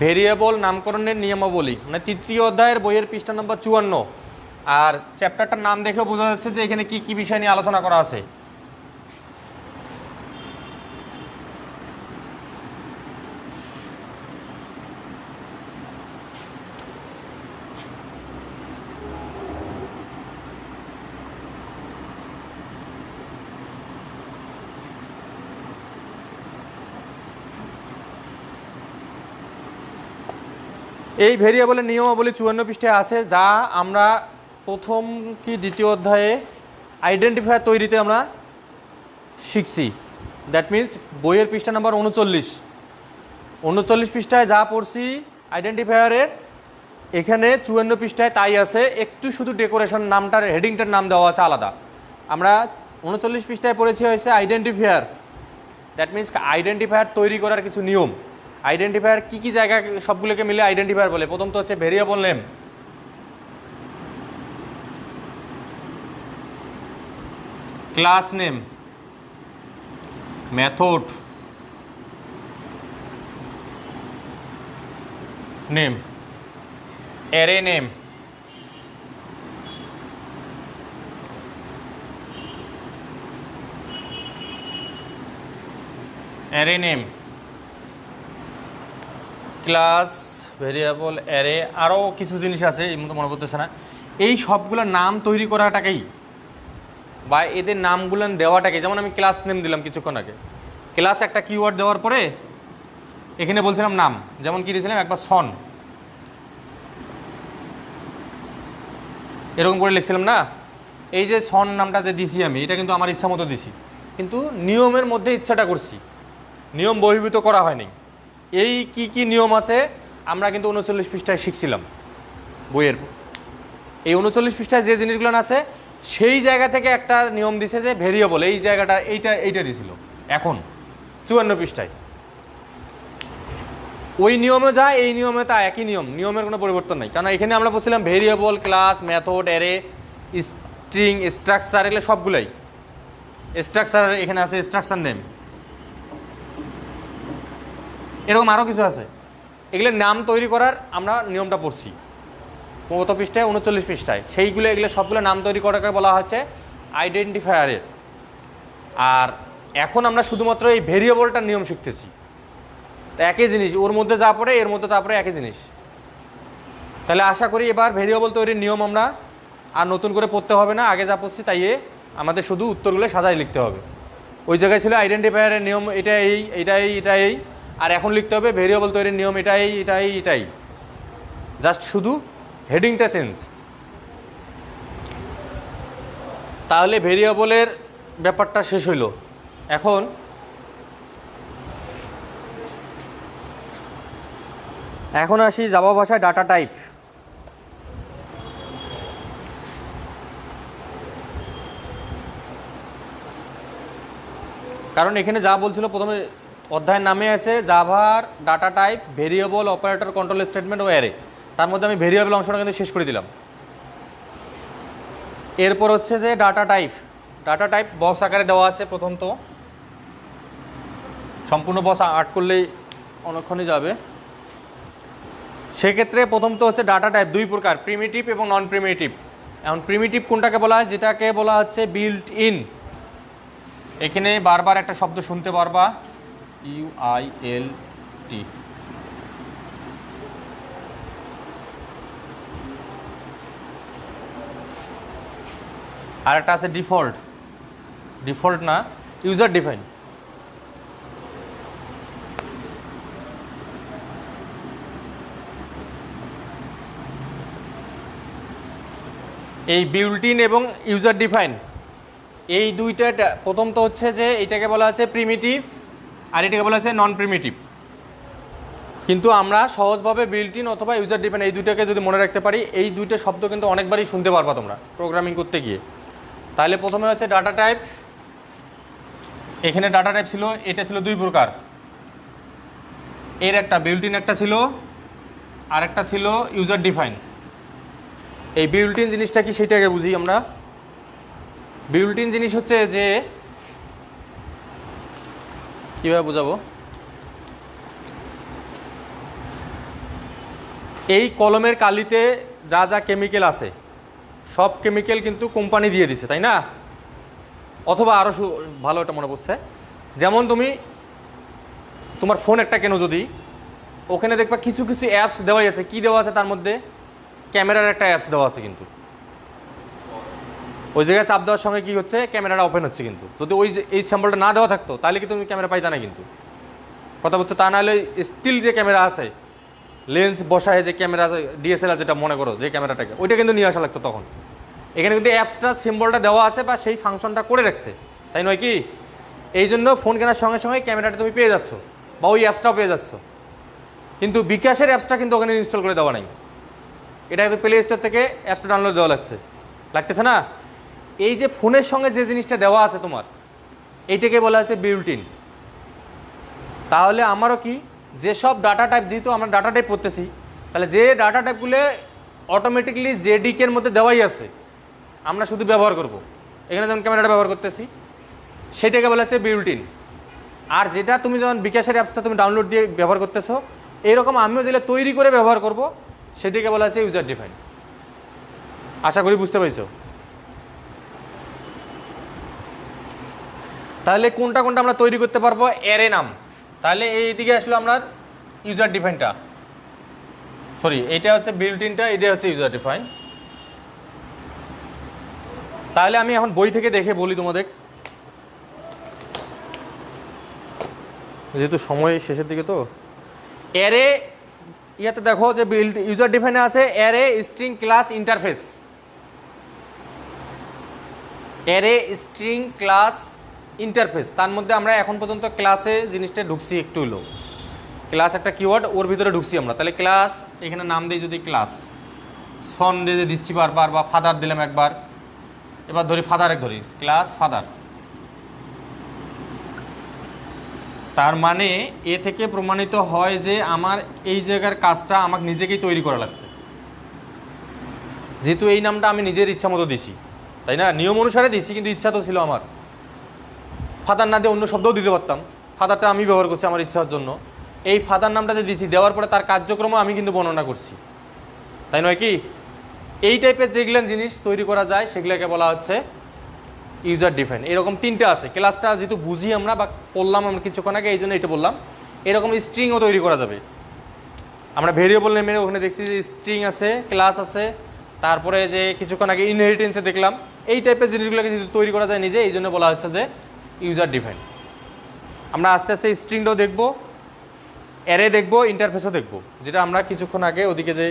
ভেরিয়েবল নামকরণের নিয়মাবলী মানে তৃতীয় অধ্যায়ের বইয়ের পৃষ্ঠা নাম্বার 54। আর চ্যাপ্টারটার নাম দেখেও বোঝা যাচ্ছে যে এখানে কি কি বিষয় নিয়ে আলোচনা করা আছে। এই ভেরিয়েবলের নিয়মাবলী 54 পৃষ্ঠায় আছে, যা আমরা প্রথম কি দ্বিতীয় অধ্যায়ে আইডেন্টিফায়ার তৈরিতে আমরা শিখছি। দ্যাট মিন্স বইয়ের পৃষ্ঠা নাম্বার 39 পৃষ্ঠায় যা পড়ছি আইডেন্টিফায়ারের, এখানে 54 পৃষ্ঠায় তাই আছে, একটু শুধু ডেকোরেশন নামটার হেডিংটার নাম দেওয়া আছে আলাদা। আমরা 39 পৃষ্ঠায় পড়েছি হয়েছে আইডেন্টিফায়ার। দ্যাট মিন্স আইডেন্টিফায়ার তৈরি করার কিছু নিয়ম। আইডেন্টিফায়ার কী কী জায়গা সবগুলোকে মিলে আইডেন্টিফায়ার বলে। প্রথম তো হচ্ছে variable name, class name, method name, array name, array name, class, variable, array, আরও কিছু জিনিস আছে এই মতো মনে করতেছে না। এই সবগুলোর নাম তৈরি করাটাকেই বা এদের নামগুলো দেওয়াটাকে, যেমন আমি ক্লাস নেম দিলাম কিছুক্ষণ আগে, ক্লাস একটা কিওয়ার্ড দেওয়ার পরে এখানে বলছিলাম নাম, যেমন কি দিয়েছিলাম একবার সন, এরকম করে লিখছিলাম না। এই যে সন নামটা যে দিছি আমি, এটা কিন্তু আমার ইচ্ছা মতো দিছি, কিন্তু নিয়মের মধ্যে ইচ্ছাটা করছি, নিয়ম বহির্ভূত করা হয়নি। এই কি কি নিয়ম আছে আমরা কিন্তু 39 পৃষ্ঠায় শিখছিলাম বইয়ের। এই 39 পৃষ্ঠায় যে জিনিসগুলো আছে সেই জায়গা থেকে একটা নিয়ম দিছে যে ভেরিয়েবল, এই জায়গাটা এইটা দিছিল। এখন 54 পৃষ্ঠায় ওই নিয়মে যা এই নিয়মে তা একই নিয়ম, নিয়মের কোনো পরিবর্তন নাই। কারণ এখানে আমরা বলছিলাম variable, class, method, array, string, structure, এগুলো সবগুলাই স্ট্রাকচার। এখানে আছে স্ট্রাকচার নেম, এরকম আরও কিছু আছে। এগুলোর নাম তৈরি করার আমরা নিয়মটা পড়ছি কত পৃষ্ঠায়, 39 পৃষ্ঠায়। সেইগুলো এগুলো সবগুলো নাম তৈরি করাকে বলা হচ্ছে আইডেন্টিফায়ারের। আর এখন আমরা শুধুমাত্র এই ভেরিয়েবলটার নিয়ম শিখতেছি। একই জিনিস, ওর মধ্যে যা পড়ে এর মধ্যে তারপরে একই জিনিস। তাহলে আশা করি এবার ভেরিয়েবল তৈরির নিয়ম আমরা আর নতুন করে পড়তে হবে না, আগে যা পড়ছি তাই আমাদের শুধু উত্তরগুলো সাজাই লিখতে হবে। ওই জায়গায় ছিল আইডেন্টিফায়ারের নিয়ম এটা এই, এটা এই, আর এখন লিখতে হবে ভেরিয়েবল তৈরির নিয়ম এটাই। জাস্ট শুধু হেডিংটা চেঞ্জ। তাহলে ভেরিয়েবলের ব্যাপারটা শেষ হইল। এখন আসি জাভা ভাষায় ডাটা টাইপ। কারণ এখানে যা বলছিল প্রথমে অধ্যায়ের নামে আছে জাভার data type, variable, operator, control statement ও অ্যারে। তার মধ্যে আমি ভেরিয়েবল অংশটা কিন্তু শেষ করে দিলাম। এরপর হচ্ছে যে data type. Data type box আকারে দেওয়া আছে। প্রথম তো সম্পূর্ণ বক্স আর্ট করলেই অনেকক্ষণই যাবে। সেক্ষেত্রে প্রথম তো হচ্ছে ডাটা টাইপ দুই প্রকার, প্রিমিটিভ এবং নন প্রিমিটিভ। এখন প্রিমিটিভ কোনটাকে বলা হয়? যেটাকে বলা হচ্ছে বিল্ট ইন। এখানে বারবার একটা শব্দ শুনতে পারবা, UILT। আর একটা আছে ডিফল্ট। ডিফল্ট না, ইউজার ডিফাইন। এই বিল্ট ইন এবং ইউজার ডিফাইন এই দুইটা, প্রথম তো হচ্ছে যে এটাকে বলা আছে প্রিমিটিভ আর এটাকে বলা আছে নন প্রিমিটিভ। কিন্তু আমরা সহজভাবে বিল্ট ইন অথবা ইউজার ডিফাইন এই দুইটাকে যদি মনে রাখতে পারি, এই দুইটা শব্দ কিন্তু অনেকবারই শুনতে পারবা তোমরা প্রোগ্রামিং করতে গিয়ে। তাহলে প্রথমে হচ্ছে ডাটা টাইপ। এখানে ডাটা টাইপ ছিল, এটা ছিল দুই প্রকার। এর একটা বিল্ট ইন একটা ছিল, আর একটা ছিল ইউজার ডিফাইন। এই বিল্ট ইন জিনিসটা কি সেটাকে বুঝি আমরা। বিল্ট ইন জিনিস হচ্ছে যে, কীভাবে বোঝাবো, এই কলমের কালিতে যা যা কেমিক্যাল আছে সব কেমিক্যাল কিন্তু কোম্পানি দিয়ে দিছে, তাই না? অথবা আরও ভালো একটা মনে পড়ছে, যেমন তুমি তোমার ফোন একটা কেনো, যদি ওখানে দেখবা কিছু কিছু অ্যাপস দেওয়াই আছে। কি দেওয়া আছে তার মধ্যে? ক্যামেরার একটা অ্যাপস দেওয়া আছে। কিন্তু ওই জায়গায় চাপ দেওয়ার সঙ্গে কী হচ্ছে, ক্যামেরাটা ওপেন হচ্ছে। কিন্তু যদি এই স্যাম্পলটা না দেওয়া থাকতো তাহলে কি তুমি ক্যামেরা পাইতা না। কিন্তু কথা বলছো, তা নাহলে স্টিল যে ক্যামেরা আছে, লেন্স বসায় যে ক্যামেরা, DSLR যেটা মনে করো যে ক্যামেরাটাকে, ওইটা কিন্তু নিয়ে আসা লাগতো তখন। এখানে কিন্তু অ্যাপসটা সিম্বলটা দেওয়া আছে বা সেই ফাংশনটা করে রাখছে, তাই নয় কি? এই জন্য ফোন কেনার সঙ্গে সঙ্গে ক্যামেরাটা তুমি পেয়ে যাচ্ছ বা ওই অ্যাপসটাও পেয়ে যাচ্ছ। কিন্তু বিকাশের অ্যাপসটা কিন্তু ওখানে ইনস্টল করে দেওয়া নাই। এটা কিন্তু প্লে স্টোর থেকে অ্যাপসটা ডাউনলোড দেওয়া লাগতেছে না। এই যে ফোনের সঙ্গে যে জিনিসটা দেওয়া আছে তোমার, এইটাকে বলা হচ্ছে বিল্ট ইন। তাহলে আমারও কি, যেসব ডাটা টাইপ, যেহেতু আমরা ডাটা টাইপ করতেছি, তাহলে যে ডাটা টাইপগুলো অটোমেটিকলি জেডিকের মধ্যে দেওয়াই আছে, আমরা শুধু ব্যবহার করব। এখানে যেমন ক্যামেরাটা ব্যবহার করতেছি, সেটাকে বলা হচ্ছে বিল্ট-ইন। আর যেটা তুমি যখন বিকাশের অ্যাপসটা তুমি ডাউনলোড দিয়ে ব্যবহার করতেছো, এরকম আমিও যেটা তৈরি করে ব্যবহার করব, সেটাকে বলা হচ্ছে ইউজার ডিফাইন। আশা করি বুঝতে পারছো। তাহলে কোনটা কোনটা আমরা তৈরি করতে পারবো? অ্যারে নাম। তাহলে এইদিকে আসলো আপনার ইউজার ডিফাইনটা, সরি এটা হচ্ছে বিল্ট-ইনটা, এটা হচ্ছে ইউজার ডিফাইন। তাহলে আমি এখন বই থেকে দেখে বলি তোমাদের, যেহেতু সময় শেষের দিকে। তো অ্যারে ইয়াতে দেখো যে বিল্ট ইউজার ডিফাইনে আছে array string class interface. Array string class interface, তার মধ্যে আমরা এখন পর্যন্ত ক্লাসে জিনিসটা ঢুকছি একটু হলো। ক্লাস একটা কিওয়ার্ড, ওর ভিতরে ঢুকছি আমরা। তাহলে ক্লাস, এখানে নাম দিই যদি ক্লাস, সন দিয়ে দিচ্ছি বারবার, বা ফাদার দিলাম একবার। এবার ধরি ফাদার, ধরি ক্লাস ফাদার। তার মানে এ থেকে প্রমাণিত হয় যে আমার এই জায়গার কাজটা আমাকে নিজেকেই তৈরি করা লাগছে, যেহেতু এই নামটা আমি নিজের ইচ্ছা মতো দিছি, তাই না? নিয়ম অনুসারে দিছি, কিন্তু ইচ্ছা তো ছিল আমার। ফাদার না দিয়ে অন্য শব্দও দিতে পারতাম, ফাদারটা আমি ব্যবহার করছি আমার ইচ্ছার জন্য। এই ফাদার নামটা যে দিছি, দেওয়ার পরে তার কার্যক্রমও আমি কিন্তু বর্ণনা করছি, তাই নয় কি? এই টাইপের যেগুলো জিনিস তৈরি করা যায় সেগুলোকে বলা হচ্ছে ইউজার ডিফাইন। এরকম তিনটা আছে। ক্লাসটা যেহেতু বুঝি আমরা বা পড়লাম আমরা কিছুক্ষণ আগে, এই জন্য এটা বললাম। এরকম স্ট্রিংও তৈরি করা যাবে। আমরা ভেরিয়েবল নেমের ওখানে দেখছি যে স্ট্রিং আছে, ক্লাস আছে, তারপরে যে কিছুক্ষণ আগে ইনহেরিটেন্সে দেখলাম। এই টাইপের জিনিসগুলোকে যদি তৈরি করা যায় নিজে, এই জন্য বলা হচ্ছে যে ইউজার ডিফাইন। আমরা আস্তে আস্তে স্ট্রিংটাও দেখবো, অ্যারে দেখবো, ইন্টারফেসও দেখবো। যেটা আমরা কিছুক্ষণ আগে ওদিকে যে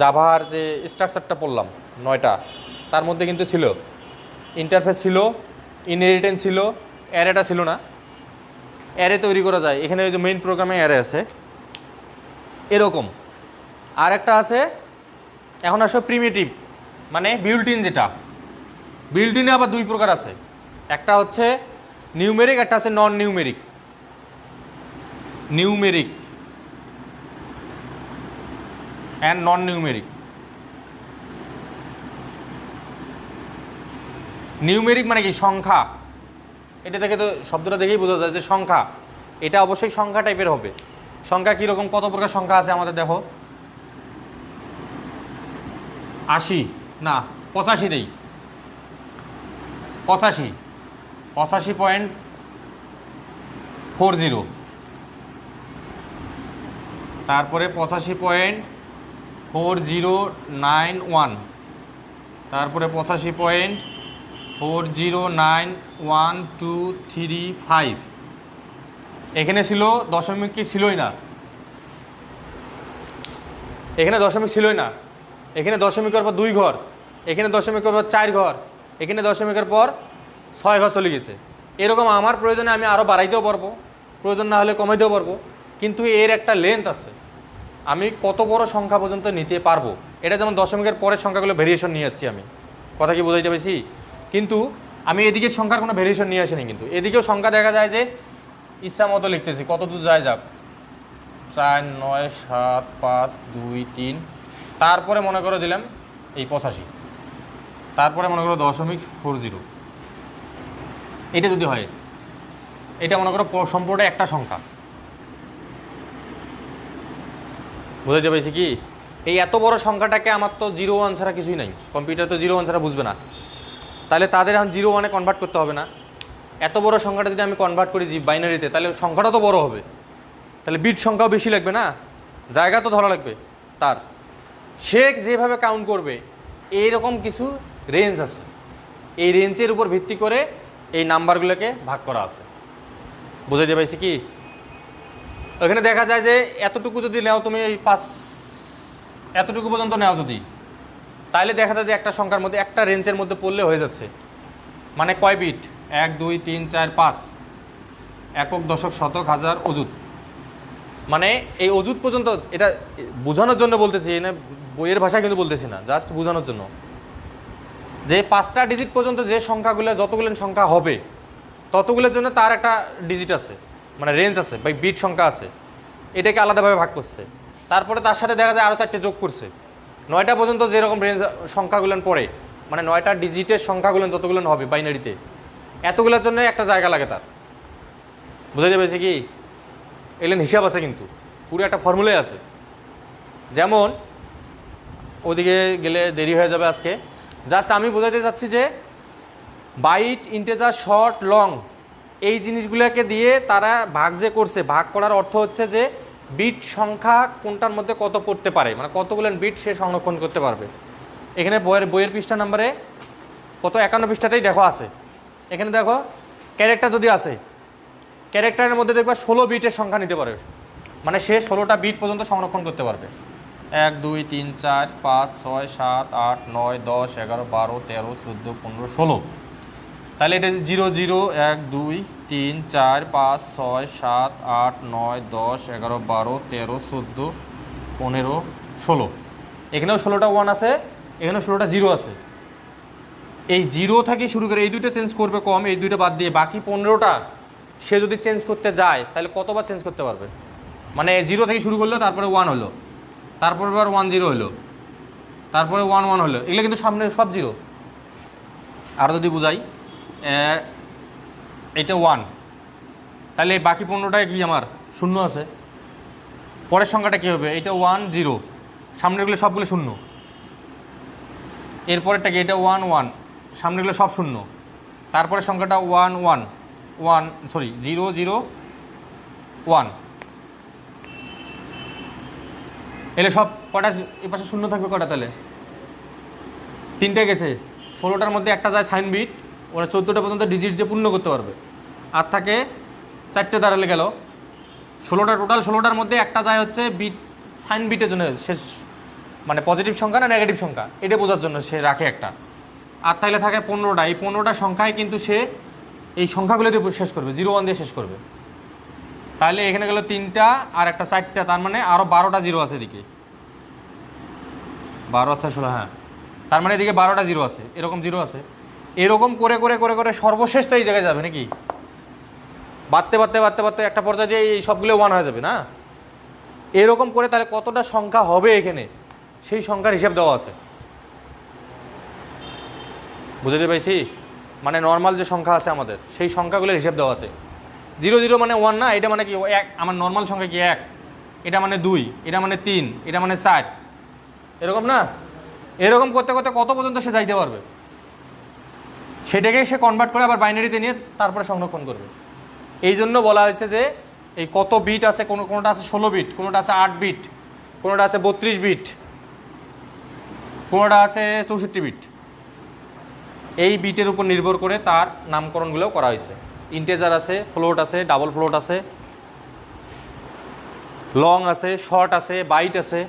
জাভার যে স্ট্রাকচারটা পড়লাম 9টা, তার মধ্যে কিন্তু ছিল ইন্টারফেস ছিল, ইনহেরিটেন্স ছিল, অ্যারেটা ছিল না। অ্যারে তৈরি করা যায়, এখানে ওই যে মেইন প্রোগ্রামে অ্যারে আছে এরকম। আর একটা আছে, এখন আসলে প্রিমিটিভ মানে বিল্ট-ইন। যেটা বিল্ট-ইনে আবার দুই প্রকার আছে, একটা হচ্ছে নিউমেরিক, একটা আছে non numeric. Numeric and non numeric. Numeric মানে কি? সংখ্যা। এটা থেকে তো শব্দটা দেখেই বোঝা যায় যে সংখ্যা। এটা অবশ্যই সংখ্যা টাইপের হবে। সংখ্যা কীরকম, কত প্রকার সংখ্যা আছে আমাদের দেখো। 80 না 85 দেই, 85.40, তারপরে 85.4091, তারপরে 85.40912335। এখানে ছিল দশমিক, কি ছিলই না, এখানে দশমিক ছিলই না। এখানে দশমিকের পর 2 ঘর, এখানে দশমিকের পর 4 ঘর, এখানে দশমিকের পর 6 ঘর চলে গেছে। এরকম আমার প্রয়োজনে আমি আরও বাড়াইতেও পারবো, প্রয়োজন না হলে কমাইতেও পারবো, কিন্তু এর একটা লেন্থ আছে, আমি কত বড় সংখ্যা পর্যন্ত নিতে পারবো। এটা যেমন দশমিকের পরের সংখ্যাগুলো ভেরিয়েশন নিয়ে যাচ্ছি আমি, কথা কি বোঝাইতে পেরেছি? কিন্তু আমি এদিকে সংখ্যার কোনো ভেরিয়েশন নিয়ে আসিনি, কিন্তু এদিকেও সংখ্যা দেখা যায় যে ইচ্ছা মতো লিখতেছি, কত দূর যায় যাক, 4 9 7 5 2 3, তারপরে মনে করে দিলাম এই 85, তারপরে মনে করো 0.40। এটা যদি হয়, এটা মনে করো সম্পূর্ণ একটা সংখ্যা, বুঝাইতে পেরেছি কি? এই এত বড় সংখ্যাটাকে আমার তো 0 1 ছাড়া কিছুই নাই, কম্পিউটার তো 0 1 ছাড়া বুঝবে না। তাহলে তাদের এখন 0 1-এ কনভার্ট করতে হবে না। এত বড় সংখ্যাটা যদি আমি কনভার্ট করি বাইনারিতে, তাহলে সংখ্যাটা তো বড় হবে, তাহলে বিট সংখ্যাও বেশি লাগবে না, জায়গা তো ধরা লাগবে তার। সে যেভাবে কাউন্ট করবে এইরকম কিছু রেঞ্জ আছে, এই রেঞ্জের উপর ভিত্তি করে এই নাম্বারগুলোকে ভাগ করা আছে, বুঝাইতে পারছি কি? ওখানে দেখা যায় যে এতটুকু যদি নেও তুমি, এই 5 এতটুকু পর্যন্ত নেও যদি, তাহলে দেখা যায় যে একটা সংখ্যার মধ্যে একটা রেঞ্জের মধ্যে পড়লে হয়ে যাচ্ছে। মানে কয় বিট? 1 2 3 4 5, একক দশক শতক হাজার অযুত। মানে এই অযুত পর্যন্ত, এটা বোঝানোর জন্য বলতেছি, না বইয়ের ভাষা কিন্তু বলতেছি না, জাস্ট বোঝানোর জন্য যে 5টা ডিজিট পর্যন্ত যে সংখ্যাগুলো, যতগুলো সংখ্যা হবে ততগুলোর জন্য তার একটা ডিজিট আছে, মানে রেঞ্জ আছে বা বিট সংখ্যা আছে, এটাকে আলাদাভাবে ভাগ করছে। তারপরে তার সাথে দেখা যায় আরও 4টে যোগ করছে, 9টা পর্যন্ত যেরকম রেঞ্জ সংখ্যাগুলো পড়ে মানে 9টা ডিজিটের সংখ্যাগুলো যতগুলো হবে বাইনারিতে, এতগুলোর জন্য একটা জায়গা লাগে তার। বুঝাইতে পেরেছি কি? এলেন হিসাব আছে, কিন্তু পুরো একটা ফর্মুলাই আছে। যেমন ওদিকে গেলে দেরি হয়ে যাবে আজকে, জাস্ট আমি বোঝাতে চাচ্ছি যে বাইট, ইন্টেজার, শর্ট, লং এই জিনিসগুলোকে দিয়ে তারা ভাগ যে করছে, ভাগ করার অর্থ হচ্ছে যে বিট সংখ্যা কোনটার মধ্যে কত পড়তে পারে, মানে কতগুলো বিট সে সংরক্ষণ করতে পারবে। এখানে বইয়ের পৃষ্ঠা নাম্বারে কত 51 পৃষ্ঠাতেই দেখো আছে। এখানে দেখো ক্যারেক্টার যদি আছে, ক্যারেক্টারের মধ্যে দেখবা 16 বিটের সংখ্যা নিতে পারে, মানে সে 16টা বিট পর্যন্ত সংরক্ষণ করতে পারবে। 1 2 3 4 5 6 7 8 9 10 11 12 13 14 15 16। তাহলে এটা 0 0 1 2 3 4 5 6 7 8 9 10 11 12 13 14 15 16। এখানেও 16টা 1 আছে, এখানেও 16টা 0 আছে। এই 0 থেকে শুরু করে এই দুইটা চেঞ্জ করবে কম, এই দুইটা বাদ দিয়ে বাকি 15টা সে যদি চেঞ্জ করতে যায় তাহলে কতবার চেঞ্জ করতে পারবে? মানে 0 থেকে শুরু করলো, তারপরে 1 হলো, তারপরে আবার 1 0 হলো, তারপরে 1 1 হলো, এগুলো কিন্তু সামনে সব 0। আরও যদি বুঝাই, এটা 1, তাহলে বাকি 15টায় কি আমার 0 আছে। পরের সংখ্যাটা কী হবে? এটা 1 0, সামনেগুলো সবগুলো 0। এরপরেরটা কি? এটা 1 1, সামনেগুলো সব 0। তারপরে সংখ্যাটা 1 1 1 সরি 0 0 1, এলে সব কটা এ পাশে 0 থাকবে কটা? তাহলে 3টে গেছে। 16টার মধ্যে একটা যায় সাইন বিট, ওরা 14টা পর্যন্ত ডিজিট দিয়ে পূর্ণ করতে পারবে। আর থাকে 4টে দাঁড়ালে গেল 16টা, টোটাল 16টার মধ্যে একটা যায় হচ্ছে বিট, সাইন বিটের জন্য শেষ, মানে পজিটিভ সংখ্যা না নেগেটিভ সংখ্যা এটা বোঝার জন্য সে রাখে একটা। আর তাইলে থাকে 15টা, এই 15টা সংখ্যায় কিন্তু সে এই সংখ্যাগুলো দিয়ে শেষ করবে, 0 1 দিয়ে শেষ করবে। তাহলে এখানে গেল 3টা আর একটা 4টা, তার মানে আরও 12টা 0 আছে এদিকে। 12 আছে 16, হ্যাঁ, তার মানে এদিকে 12টা 0 আছে, এরকম 0 আছে। এরকম করে করে করে করে সর্বশেষ তো এই জায়গায় যাবে নাকি? বাড়তে বাড়তে বাড়তে বাড়তে একটা পর্যায়ে দিয়ে এই সবগুলো 1 হয়ে যাবে না? এরকম করে তাহলে কতটা সংখ্যা হবে এখানে সেই সংখ্যার হিসাব দেওয়া আছে। বুঝতে পাইছি? মানে নর্মাল যে সংখ্যা আছে আমাদের সেই সংখ্যাগুলোর হিসাব দেওয়া আছে। 0 0 মানে 1 না, এটা মানে কি 1, আমার নর্মাল সংখ্যা কি 1, এটা মানে 2, এটা মানে 3, এটা মানে 4, এরকম না? এরকম করতে করতে কত পর্যন্ত সে যাইতে পারবে সেটাকে সে কনভার্ট করে আবার বাইনারিতে নিয়ে তারপরে সংরক্ষণ করবে। এই জন্য বলা হয়েছে যে এই কত বিট আছে, কোনোটা আছে 16 বিট, কোনোটা আছে 8 বিট, কোনোটা আছে 32 বিট, কোনোটা আছে 64 বিট। এই বিটের উপর নির্ভর করে তার নামকরণগুলোও করা হয়েছে। ইন্টেজার আছে, ফ্লোট আছে, ডাবল ফ্লোট আছে, লং আছে, শর্ট আছে, বাইট আছে,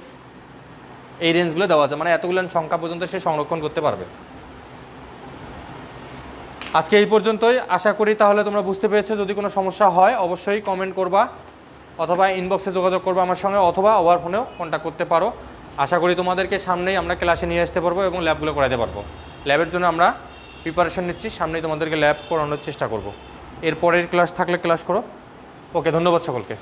এই রেঞ্জগুলো দেওয়া আছে, মানে এতগুলো সংখ্যা পর্যন্ত সে সংরক্ষণ করতে পারবে। আজকে এই পর্যন্তই, আশা করি তাহলে তোমরা বুঝতে পেরেছো। যদি কোনো সমস্যা হয় অবশ্যই কমেন্ট করবা, অথবা ইনবক্সে যোগাযোগ করবা আমার সঙ্গে, অথবা ওভার ফোনেও কন্ট্যাক্ট করতে পারো। আশা করি তোমাদেরকে সামনেই আমরা ক্লাসে নিয়ে আসতে পারবো এবং ল্যাবগুলো করাতে পারবো। ল্যাবের জন্য আমরা প্রিপারেশন নিচ্ছি, সামনেই তোমাদেরকে ল্যাব করানোর চেষ্টা করব। এরপরের ক্লাস থাকলে ক্লাস করো। ওকে, ধন্যবাদ সকলকে।